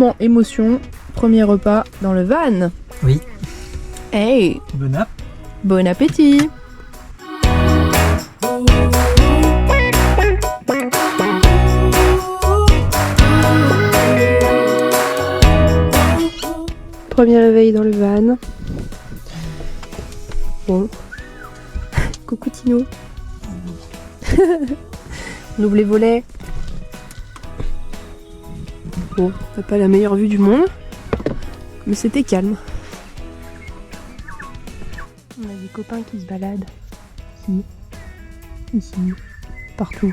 moment émotion, premier repas dans le van. Oui. Hey, Bon app. bon appétit. Premier réveil dans le van. Bon. Coucou Tino. On ouvre les volets. Bon, t'as pas la meilleure vue du monde, mais c'était calme. On a des copains qui se baladent. Ici, partout.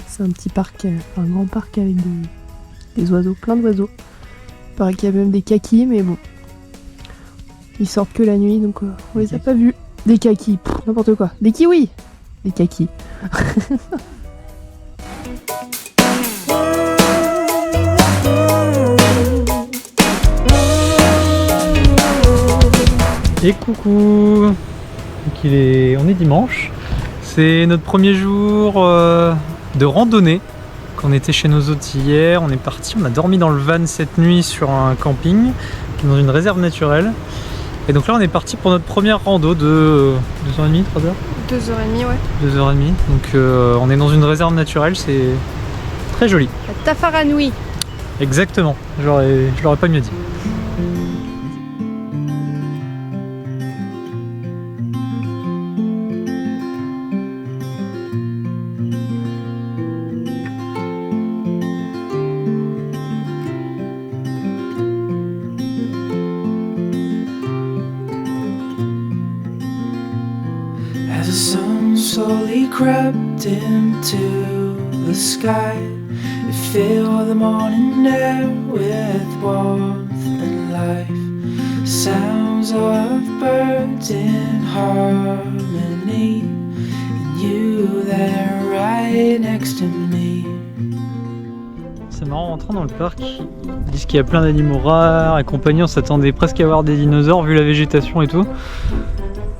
C'est un petit parc, un grand parc avec des oiseaux, plein d'oiseaux. Il paraît qu'il y a même des kakis, mais bon. Ils sortent que la nuit, donc on les a pas vus. Des kakis, n'importe quoi. Des kiwis. Des kakis. Et coucou. Donc on est dimanche. C'est notre premier jour de randonnée. On était chez nos hôtes hier, on est parti, on a dormi dans le van cette nuit sur un camping, dans une réserve naturelle. Et donc là on est parti pour notre première rando de 2h30, 3h 2h30, ouais. 2h30. Donc on est dans une réserve naturelle, c'est très joli. La Tafaranoui. Exactement, je l'aurais pas mieux dit. As the sun slowly crept into the sky, it filled the morning air with warmth and life. Sounds of birds in harmony, and you there right next to me. C'est marrant, en rentrant dans le parc, ils disent qu'il y a plein d'animaux rares et compagnie, on s'attendait presque à voir des dinosaures vu la végétation et tout.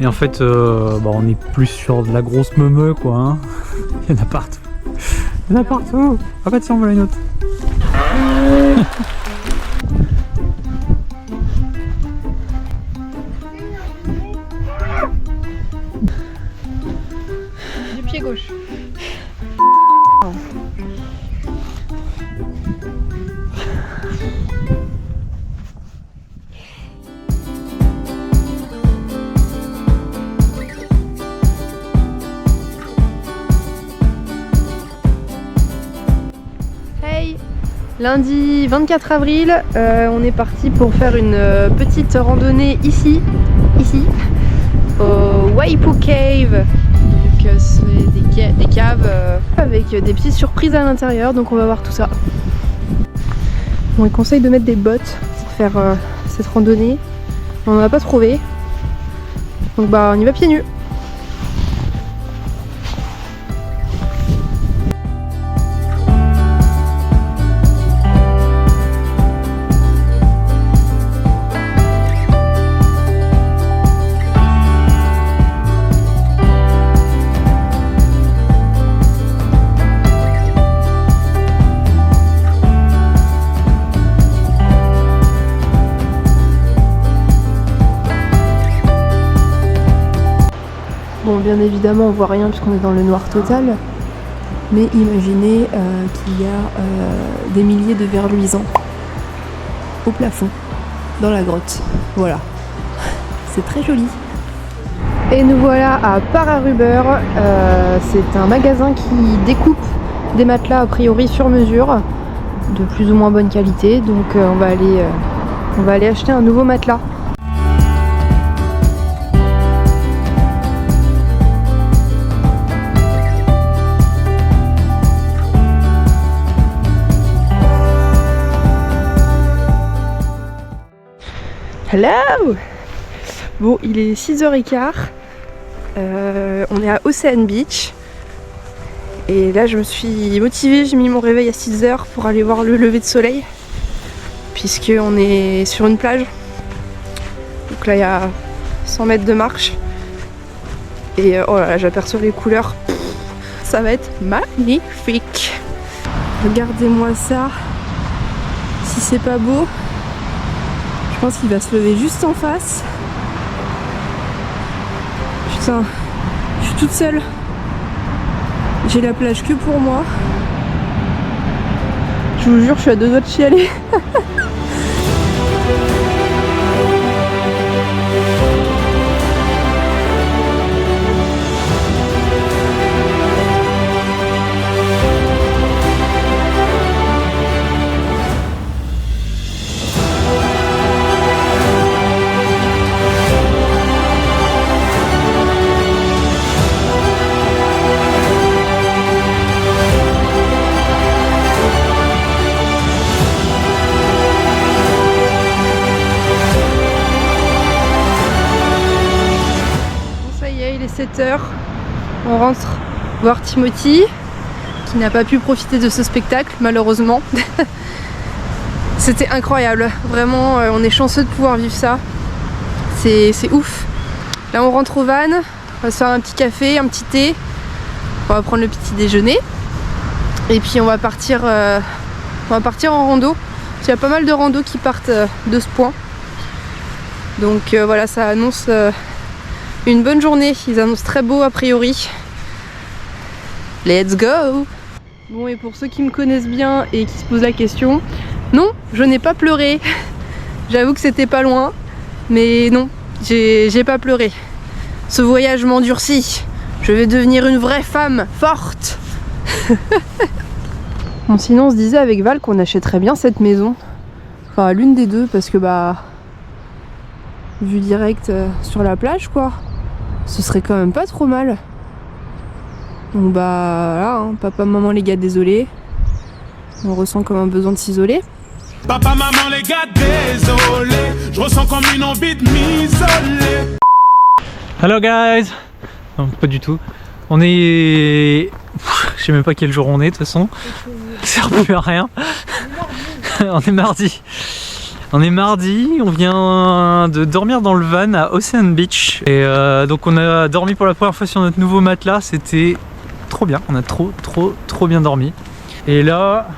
Et en fait, on est plus sur de la grosse meumeux quoi. Hein. Il y en a partout. Il y en a partout. Ah bah tiens, voilà une autre. Du pied gauche. Lundi 24 avril, on est parti pour faire une petite randonnée ici, au Waipu Cave. Donc c'est des caves avec des petites surprises à l'intérieur, donc on va voir tout ça. On les conseille de mettre des bottes pour faire cette randonnée. On n'en a pas trouvé, donc on y va pieds nus. Bon, bien évidemment, on voit rien puisqu'on est dans le noir total, mais imaginez qu'il y a des milliers de vers luisants au plafond, dans la grotte. Voilà, c'est très joli. Et nous voilà à Pararuber. C'est un magasin qui découpe des matelas a priori sur mesure, de plus ou moins bonne qualité, donc on va aller acheter un nouveau matelas. Hello! Bon, il est 6h15, on est à Ocean Beach et là je me suis motivée, j'ai mis mon réveil à 6h pour aller voir le lever de soleil puisque on est sur une plage, donc là il y a 100 mètres de marche et oh là là, j'aperçois les couleurs, ça va être magnifique. Regardez-moi ça. Si c'est pas beau, je pense qu'il va se lever juste en face. Putain, je suis toute seule. J'ai la plage que pour moi. Je vous jure, je suis à 2 doigts de chialer. Il est 7h, on rentre voir Timothy qui n'a pas pu profiter de ce spectacle malheureusement. C'était incroyable, vraiment on est chanceux de pouvoir vivre ça, c'est ouf. Là on rentre au van, on va se faire un petit café, un petit thé, on va prendre le petit déjeuner et puis on va partir en rando. Il y a pas mal de randos qui partent de ce point, donc voilà, ça annonce une bonne journée, ils annoncent très beau a priori. Let's go! Bon, et pour ceux qui me connaissent bien et qui se posent la question, non, je n'ai pas pleuré. J'avoue que c'était pas loin, mais non, j'ai pas pleuré. Ce voyage m'endurcit. Je vais devenir une vraie femme forte. Bon, sinon on se disait avec Val qu'on achèterait bien cette maison. Enfin, l'une des deux, parce que bah, vue directe sur la plage quoi. Ce serait quand même pas trop mal. Donc bah là, hein, papa, maman, les gars, désolé. On ressent comme un besoin de s'isoler. Papa, maman, les gars, désolé. Je ressens comme une envie de m'isoler. Hello guys. Non, pas du tout. On est... Je sais même pas quel jour on est de toute façon. Ça sert plus à rien. On est mardi. On est mardi, on vient de dormir dans le van à Ocean Beach. Et donc on a dormi pour la première fois sur notre nouveau matelas, c'était trop bien, on a trop bien dormi. Et là,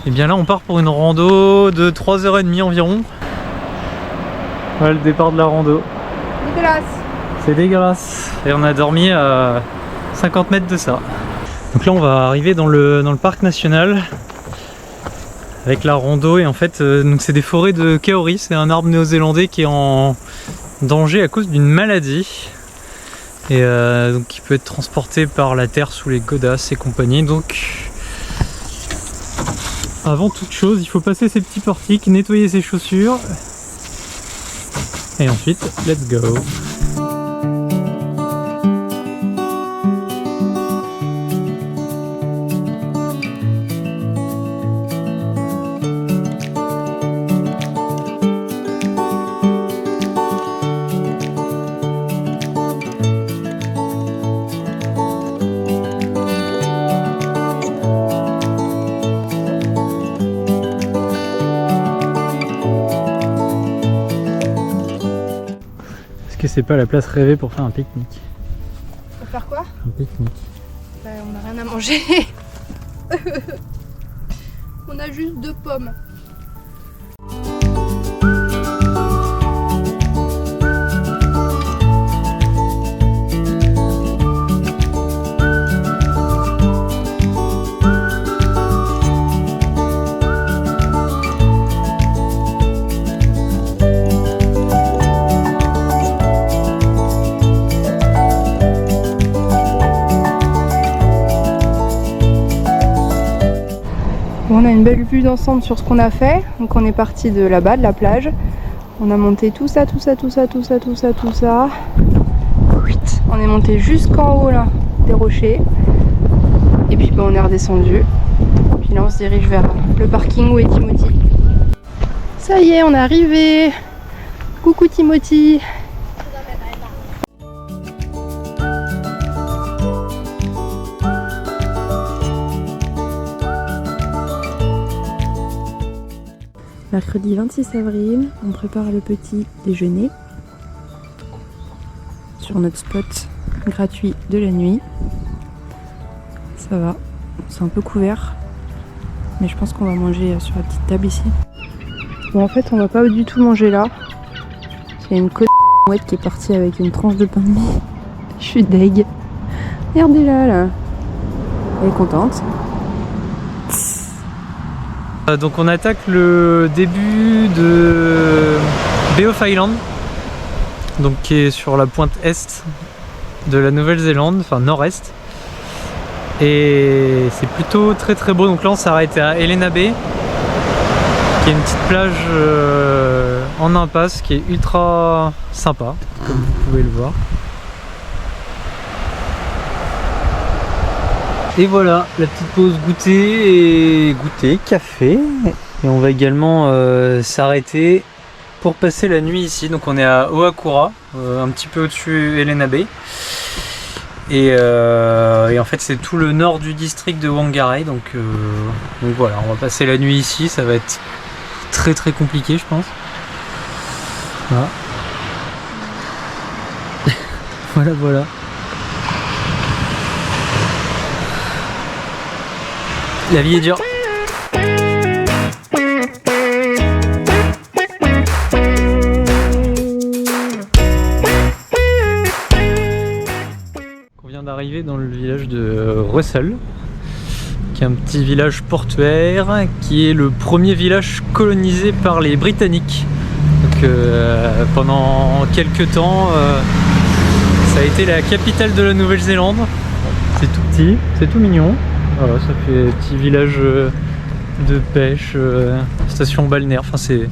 et bien là on part pour une rando de 3h30 environ. Voilà le départ de la rando. Dégueulasse. C'est dégueulasse. Et on a dormi à 50 mètres de ça. Donc là on va arriver dans le parc national. Avec la rando, et en fait donc c'est des forêts de kauri, c'est un arbre néo-zélandais qui est en danger à cause d'une maladie et donc qui peut être transporté par la terre sous les godasses et compagnie. Donc avant toute chose il faut passer ces petits portiques, nettoyer ses chaussures et ensuite let's go. Que c'est pas la place rêvée pour faire un pique-nique. Pour faire quoi? Un pique-nique. Bah, on n'a rien à manger. On a juste 2 pommes. On a une belle vue d'ensemble sur ce qu'on a fait. Donc on est parti de là-bas, de la plage. On a monté tout ça. On est monté jusqu'en haut là, des rochers. Et puis on est redescendu. Puis là on se dirige vers le parking où est Timothy. Ça y est, on est arrivé. Coucou Timothy. Mercredi 26 avril, on prépare le petit déjeuner sur notre spot gratuit de la nuit. Ça va, c'est un peu couvert. Mais je pense qu'on va manger sur la petite table ici. Bon, en fait, on va pas du tout manger là. Il y a une mouette qui est partie avec une tranche de pain de mie. Je suis deg. Regardez-la, là. Elle est contente. Donc on attaque le début de Bay of Island, donc qui est sur la pointe est de la Nouvelle-Zélande, enfin nord-est. Et c'est plutôt très très beau. Donc là on s'est arrêté à Helena Bay, qui est une petite plage en impasse qui est ultra sympa, comme vous pouvez le voir. Et voilà, la petite pause goûter, café. Et on va également s'arrêter pour passer la nuit ici. Donc on est à Ohakura, un petit peu au-dessus Helena Bay. Et en fait c'est tout le nord du district de Whangarei. Donc voilà, on va passer la nuit ici. Ça va être très très compliqué je pense. Voilà. voilà. La vie est dure. On vient d'arriver dans le village de Russell, qui est un petit village portuaire, qui est le premier village colonisé par les Britanniques. Donc pendant quelques temps, ça a été la capitale de la Nouvelle-Zélande. C'est tout petit, c'est tout mignon. Voilà, ça fait petit village de pêche, station balnéaire, enfin c'est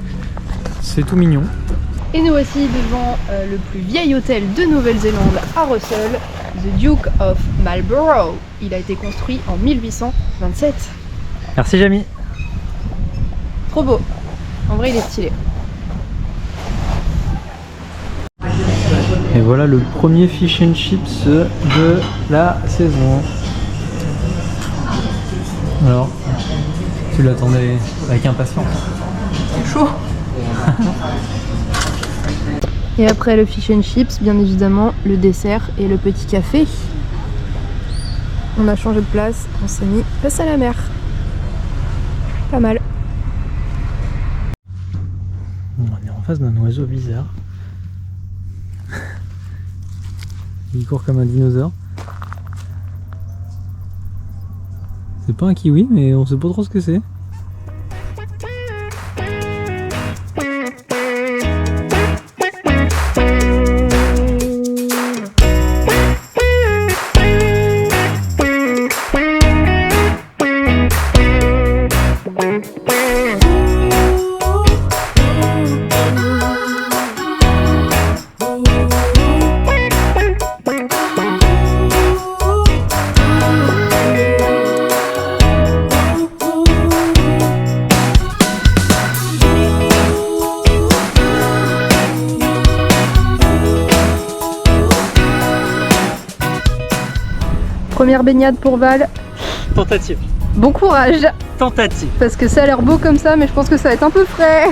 tout mignon. Et nous voici devant le plus vieil hôtel de Nouvelle-Zélande à Russell, The Duke of Marlborough. Il a été construit en 1827. Merci Jamie. Trop beau. En vrai, il est stylé. Et voilà le premier fish and chips de la saison. Alors, tu l'attendais avec impatience. C'est chaud. Et après le fish and chips, bien évidemment, le dessert et le petit café. On a changé de place, on s'est mis face à la mer. Pas mal. On est en face d'un oiseau bizarre. Il court comme un dinosaure. C'est pas un kiwi, mais on sait pas trop ce que c'est. Première baignade pour Val. Tentative. Bon courage. Tentative. Parce que ça a l'air beau comme ça, mais je pense que ça va être un peu frais.